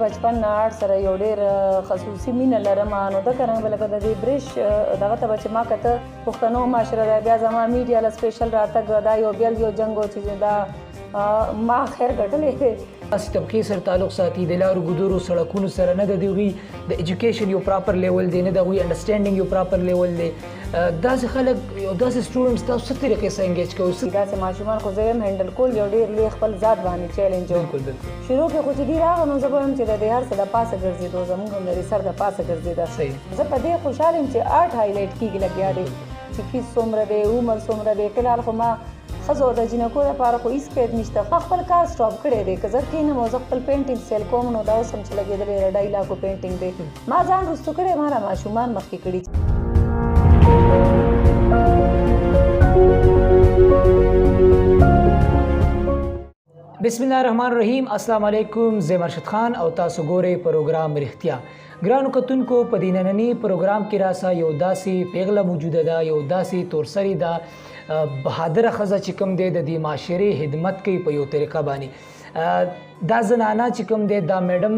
بچپن نه آرټ سره یو ډېر خصوصي مینه لرم نو دکه رنګ به لکه د دې برش دغه ته به چې ما کته پښتنو معاشره دی بیا زما میډیا له سپیشل راتګ دا یو بیا یو جنګ و چې دا ما خیر ګټلې داسې طبقې سره تعلق ساتي د لارو ګودرو سړکونو سره نه د هغوی د ایجوکیشن یو پراپر لیول دی نه د هغوی انډرسټینډینګ یو پراپر لیول دی داسې خلک یو داسې سټوډنټس تاسو څه طریقې سره انګیج کوئ داسې ماشومان خو زه یم هینډل کول یو ډېر لوی خپل ذات باندې چیلنج و شروع کې خو چې دوی راغله نو زه به وایم چې د دې هر څه د پاسه ګرځېدو زموږ هم د سر د پاسه ګرځېده زه په دې خوشحال یم چې آرټ هایلایټ کېږي لګیا دی چې فیس څومره دی عمر څومره دی فلحال خو ما ښځو د جینکو لپاره خو هېڅ قید نشته ما خپل کار سټاپ کړی دی که زه کښېنم او زه خپل پینټینګ سیل کوم نو دا اوس هم چې لګېدلی دی 2.5 لاکو پینټینګ دی ما ځان رستو کړی ما را ماشومان مخکې کړي بسم الله الرحمن الرحیم السلام علیکم زه مرشد خان او تاسو ګورئ پروګرام رښتیا ګرانو کتونکو په دې ننني پروګرام کې راسه یو داسې پیغله موجوده ده یو داسې تورسري ده بهادره ښځه چې کوم دی د دې معاشرې خدمت کوي په یو طریقه باندې دا زنانه چې کوم دی دا میډم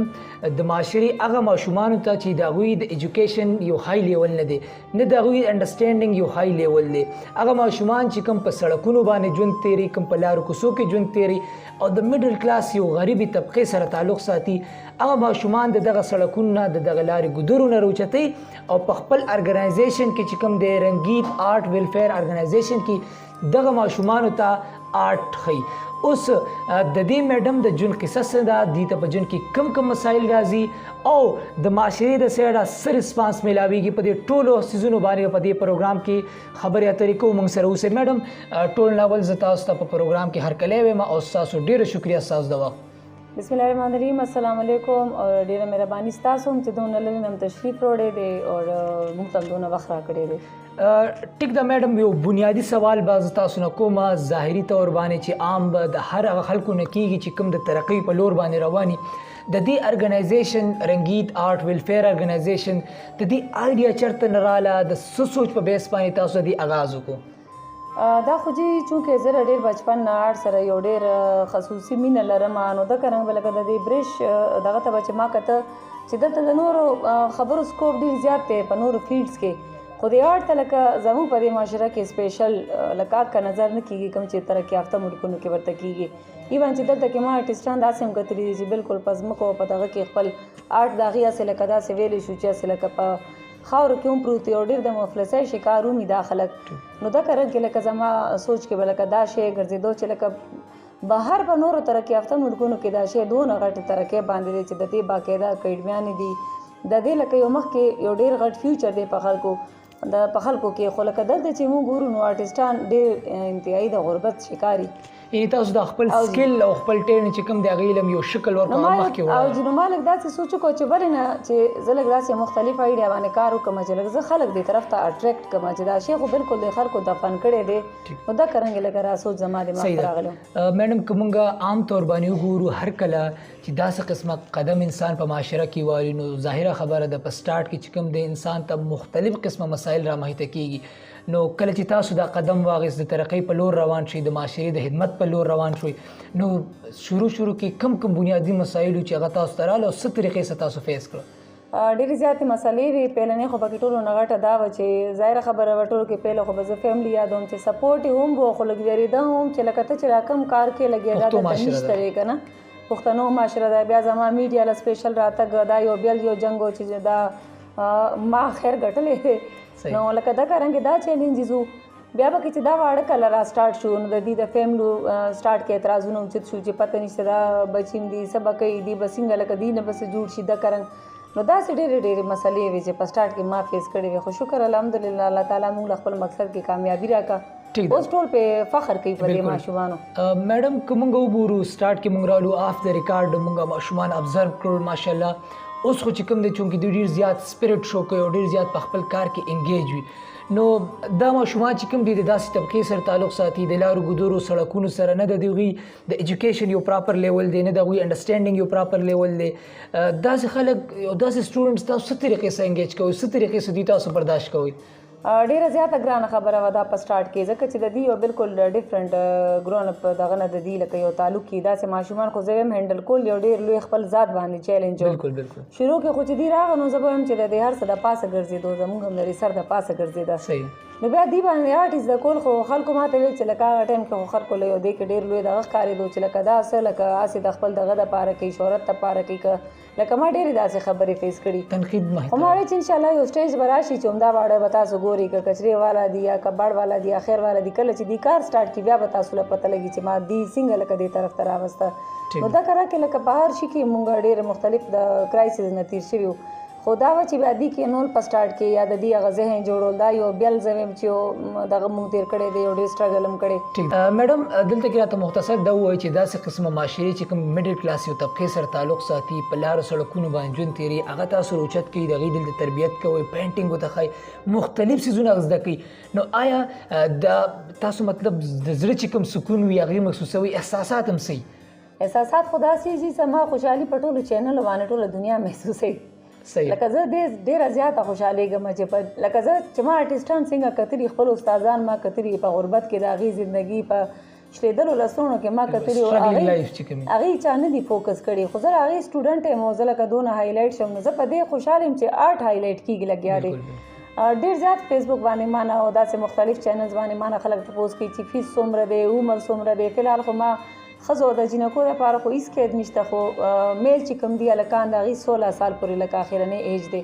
د معاشرې هغه ماشومانو ته چې د هغوی د ایجوکیشن یو های لیول نه دی نه د هغوی انډرسټینډینګ یو های لیول دی هغه ماشومان چې کوم په سړکونو باندې ژوند تیري کوم په لارو کوڅو کې ژوند تیري او د میډل کلاس یو غریبي طبقې سره تعلق ساتي هغه ماشومان د دغه سړکونو نه د دغه لارې ګودرو نه راوچتوي او په خپل ارګنایزیشن کې چې کوم دی رنګیت آرټ ویلفیر ارګنایزیشن کې دغه ماشومانو ته آرټ ښیي اوس د دې میډم د ژوند قصه څه ده دوی ته په ژوند کې کوم مسایل راځي او د معاشرې د سایډه څه ریسپانس میلاویږي په دې ټولو څیزونو باندې په دې پروګرام کې خبرې اترې کوو موږ سره اوسئ میډم ټول ناول زه تاسو ته په پروګرام کې هرکلی وایم او ستاسو ډېره شکریه ستاسو د وخت بسم الله الرحمن الرحیم السلام علیکم اور ډیره مهرباني ستاسو هم چې دونه لري نم تشریف وروړی دی او موږ ته دونه وخت راکړی دی ټیک ده میډم یو بنیادی سوال به زه تاسو نه کوم ظاهري طور باندې چې عام به د هر هغه خلکو نه کېږي چې کوم د ترقۍ په لور باندې رواني د دې ارګنایزیشن رنګیت آرټ ویلفیر ارګنایزیشن د دې آیډیا چېرته نه راله د څه سوچ په بیس باندې تاسو د دې آغاز وکړو دا خو چې چونکې زه ډېر بچپن نه آرټ سره یو ډېر خصوصي مینه لرم نو دکه رنګ به لکه د دې برش دغه ته به چې ما کته چې دلته د نورو خبرو سکوپ ډېر زیات دی په نورو فیلډس کې خو د آرټ ته لکه زموږ په دې معاشره کې سپیشل لکه که نظر نه کېږي کوم چې ترقي یافته ملکونو کې ورته کېږي ایون چې دلته کې ما آرټسټان داسې هم کتلي دي چې بالکل په ځمکو په دغه کې خپل آرټ د هغې هسې لکه داسې ویلی شو چې هسې لکه په خاورو کې هم پروت دی او ډېر د مفلسۍ شکار ومي دا خلک نو دکه رنګ کې لکه زما سوچ کې به لکه دا شی ګرځېدو چې لکه بهر په نورو ترقي یافته ملکونو کې دا شی دونه غټې ترقۍ باندې دی چې د دې باقاعده اکیډمیانې دي د دې لکه یو مخکې یو ډېر غټ فیوچر دی په خلکو کې خو لکه دلته چې موږ ګورو نو آرټسټان ډېر انتهایي د غربت شکاري یعنې تاسو د خپل سکل او خپل ټیلنټ چې کوم د هغې علم یو شکل ورکړو مخکې او ما لږ داسې سوچ وکړو چې ولې نه چې زه لږ داسې مختلف آیډیا باندې کار وکړم چې لږ زه خلک دې طرف ته اټریکټ کړم چې دا شی خو بالکل د خلکو دفن کړی دی نو دا کرنګې لږ را سوچ زما دماغ ته راغلی میډم که موږ عام طور باندې وګورو هر کله چې داسې قسمه قدم انسان په معاشره کې والي نو ظاهره خبره ده په سټارټ کې چې کوم د انسان ته مختلف قسمه مسایل رامحیطه کېږي نو کله چې تاسو دا قدم واغیست د ترقۍ په لور روان شئ د معاشرې د خدمت په لور روان شئ نو شروع کې کوم بنیادي مسایل چې هغه تاسو ته راغله او څه طریقې سره تاسو فیس کړل ډېرې زیاتې مسلې وې پیلنۍ خو پکې ټولو نه غټه دا وه چې ظاهره خبره وه ټولو کې پیله خو به زه فیملي یادوم چې سپورټ یې هم و خو لږ ویرېده هم چې لکه ته چې را کوم کار کې لګېږه دلته نشته دی که نه پښتنو معاشره ده بیا زما میډیا له سپیشل راتګ دا یو بیا یو جنګ و چې دا ما خیر ګټلې نو لکه دغه رنګې دا چیلنجز وو بیا به چې دا واړه کله را سټارټ شو نو د دې د فیملو سټارټ کې اعتراضونه اوچت شو چې پته نشته دا بچیم دي څه به کوي دي به څنګه لکه دوی نه به څه جوړ شي دغه رنګ نو داسې ډېرې مسلې وې چې په سټارټ کې ما فیس کړې وې خو شکر الحمدلله الله تعالی موږ له خپل مقصد کې کامیابي راکړه اوس ټول پې فخر کوي په دې ماشومانو میډم که موږ وګورو سټارټ کې موږ رالو آف د ریکارډ موږ ماشومان ابزرو کړل ماشاءالله اوس خو چې کوم دی چونکې دوی ډېر زیات سپریټ شو کوي او ډېر زیات په خپل کار کې انګیج وي نو دا ماشومان چې کوم دي د داسې طبقې سره تعلق ساتي د لارو ګودرو سړکونو سره نه د هغوی د ایجوکیشن یو پراپر لیول دی نه د هغوی انډرسټینډینګ یو پراپر لیول دی داسې خلک یو داسې سټوډنټس تاسو څه طریقې سره انګیج کوئ څه طریقې سره دوی تاسو برداشت کوئ ډیره زیاته ګرانه خبره وه دا په سټارټ کې ځکه چې د دې یو بالکل ډفرنټ ګرون اپ دغه نه د دې لکه یو تعلق کې داسې ماشومان خو زه هم هینډل کول یو ډېر لوی خپل ذات باندې چیلنج و بالکل بالکل شروع کې خو چې دې راغله نو زه به وایم چې د دې هر څه د پاسه ګرځېدو زموږ هم لري سر د پاسه ګرځېده صحیح نو بیا دې باندې آرټ زده کول خو خلکو ماته ویل چې لکه هغه ټایم کې خو خلکو له یو دې کې ډېر لوی دغه ښکارېدو چې لکه دا څه لکه هسې د خپل دغه دپاره کوي شهرت دپاره کوي که لکه ما ډېرې داسې خبرې فیس کړي تنقید خو ما وایي چې انشاءالله یو سټیج به راشي چې همدا واړه به تاسو ګوري که کچرې والا دي یا کباړ والا دي یا خیر والا دي کله چې دې کار سټارټ کړي بیا به تاسو له پته لګي چې ما دې څنګه لکه دې طرف ته راوسته نو دا کره کې لکه په هر شي کې مونږ ډېر مختلف د کرایسس نه تېر شوي وو خو دا وه چې بیا دې کې نور په سټارټ کې یا د دې هغه ذهن جوړول دا یو بیل زه ویم چې یو دغه مونږ تېر کړی دی یو ډېر سټرګل هم کړی ٹھیک میډم دلته کې راته مختصر دا ووایي چې داسې قسمه معاشرې چې کوم میډل کلاس یو طبقې سره تعلق ساتي په لارو سړکونو باندې ژوند تېري هغه تاسو روچت کوي د هغې دلته تربیت کوئ پینټینګ ورته ښایي مختلف څیزونه زده کوي نو آیا دا تاسو مطلب د زړه چې کوم سکون وي هغې محسوسوي احساسات هم صحیح احساسات خو داسې چې زما خوشحالي په ټولو چینلو باندې ټوله دنیا محسوسوي صحیح لکه زه ډېره زیاته خوشحالېږم چې په لکه زه چې ما آرټسټان څنګه کتلي خپل استادان ما کتلي په غربت کې د هغې زندګي په شلېدلو لسونو کې ما کتلي هغې چا نه دي فوکس کړي خو زه هغې سټوډنټ یم او زه لکه دونه هایلایټ شم نو زه په دې خوشحاله یم چې آرټ هایلایټ کېږي لګیا دی ډېر زیات فیسبوک باندې مانه او داسې مختلف چینلز باندې مانه خلک تپوس کوي چې فیس څومره دی عمر څومره دی فلحال خو ما ښځو د جینکو لپاره خو هېڅ قید نشته خو میل چې کوم دي هلکان د هغې 16 سال پورې لکه اخرنی ایج دی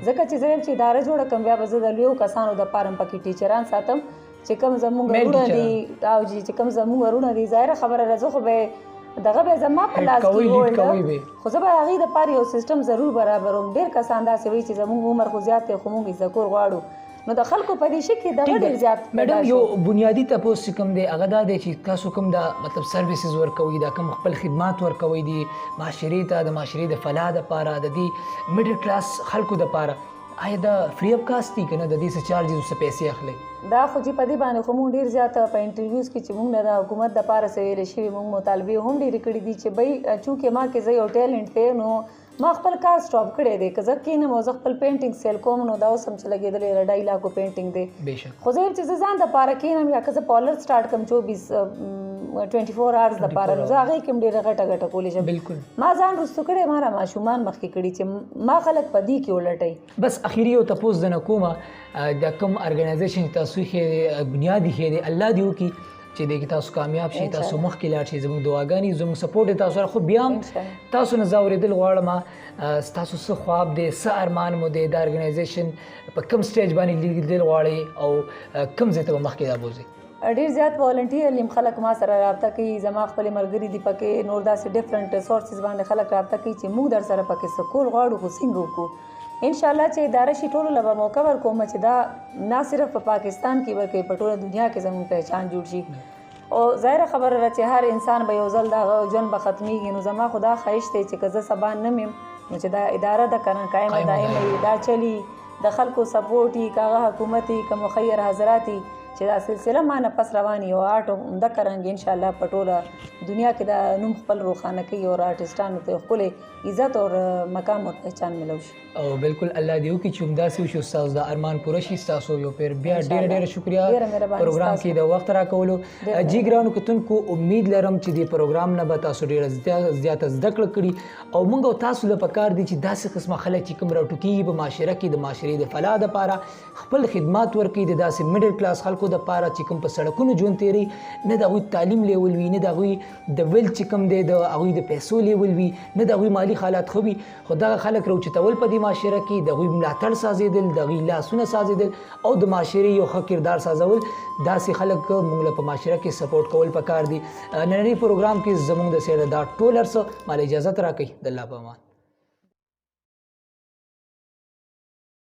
ځکه چې زه یم چې اداره جوړه کړم بیا به زه د لویو کسانو دپاره هم پکې ټیچران ساتم چې کوم زموږ ورونه دي او چې کوم زموږ ورونه دي ظاهره خبره ده زه خو به دغه به زما په لاس کې وولډ خو زه به هغې دپاره یو سیسټم ضرور برابروم ډېر کسان داسې وایي چې زموږ عمر خو زیات دی خو موږ زده کور غواړو نو د خلکو په دې شي کې دغه ډېر زیات میډم یو بنیادي تپوس چې کوم دی هغه دا دی چې تاسو کوم دا مطلب سروسز ورکوئ دا کوم خپل خدمات ورکوئ دي معاشرې ته د معاشرې د فلاح دپاره د دې میډل کلاس خلکو دپاره آیا دا فری اف کاسټ دي که نه د دې څه چارجز څه پیسې اخلئ دا خو چې په دې باندې خو موږ ډېر زیات په انټرویوز کې چې موږ نه د حکومت دپاره څه ویلې شوي موږ مطالبې هم ډېرې کړي دي چې بی چونکې ما کې زه یو ټیلنټ دی نو ما خپل کار سټاپ کړی دی که زه کښېنم او زه خپل پینټینګ سیل کوم نو دا اوس هم چې لګېدلی 2.5 لاکو پینټینګ دی خو زه یم چې زه ځان دپاره کښېنم یا که زه پارلر سټارټ کړم 24 hours دپاره نو زه هغې کې هم ډېره ګټه ګټه کولی شم ما ځان رستو کړی ما را ماشومان مخکې کړي چې ما خلک په دې کې ولټوي بس اخري یو تپوس درنه کومه د کوم ارګنایزیشن تاسو یې بنیاد یې دی الله دې وکړي چې دې کې تاسو کامیاب شئ تاسو مخکې لاړ شئ زموږ دعاګانې زموږ سپورټ دی تاسو سره خو بیا هم تاسو نه زه اورېدل غواړم ستاسو څه خواب دی څه ارمان مو دی دا ارګنایزیشن په کوم سټیج باندې لیدل غواړئ او کوم ځای ته به مخکې دا بوځئ ډېر زیات والنټیر یم خلک ما سره رابطه کوي زما خپلې ملګري دي پکې نور داسې ډفرنټ سورسز باندې خلک رابطه کوي چې موږ در سره پکې څه کول غواړو خو څنګه وکړو انشاءالله چې اداره شي ټولو له به موقع ورکوم چې دا نه صرف په پاکستان کې بلکې په ټوله دنیا کې زموږ پہچان جوړ شي او ظاهره خبره ده چې هر انسان به یو ځل دغه ژوند به ختمیږي نو زما خو دا خواهش دی چې که زه سبا نه یم نو چې دا اداره ده که نه قایمه دایمه دا چلی د خلکو سپورټ وي که هغه حکومت وي که مخیر حضرات وي چې دا سلسله ما نه پس رواني او آرټ همدغه رنګ انشاءالله په ټوله دنیا کې دا نوم خپل روښانه کوي او آرټسټانو ته ښکلی عزت او مقام او پہچان ملو شي او بالکل الله دې وکړي چې همداسې وشي ستاسو د ارمان پوره شي ستاسو یو پیر بیا ډېره شکریه پروګرام کې د وخت راکولو جی ګرانو کتونکو امید لرم چې دې پروګرام نه به تاسو ډېره زیاته زده کړه کړي او موږ او تاسو له پکار دي چې داسې قسمه خلک چې کوم راټوکېږي په معاشره کې د معاشرې د فلاح دپاره خپل خدمات ورکوي د داسې میډل کلاس خلکو دپاره چې کوم په سړکونو ژوند تېروي نه د هغوی تعلیم لیول وي نه د هغوی د ویلث چې کوم دی د هغوی د پیسو لیول وي نه د هغوی مالي حالات ښه وي خو دغه خلک راوچتول په دې معاشره کې د هغوی ملاتړ سازېدل د هغوی لاسونه سازېدل او د معاشرې یو ښه کردار سازول داسې خلک موږ له په معاشره کې سپورټ کول پکار دي ننني پروګرام کې زموږ د سیره دا ټول هر څه ماله اجازت راکوئ د الله په امان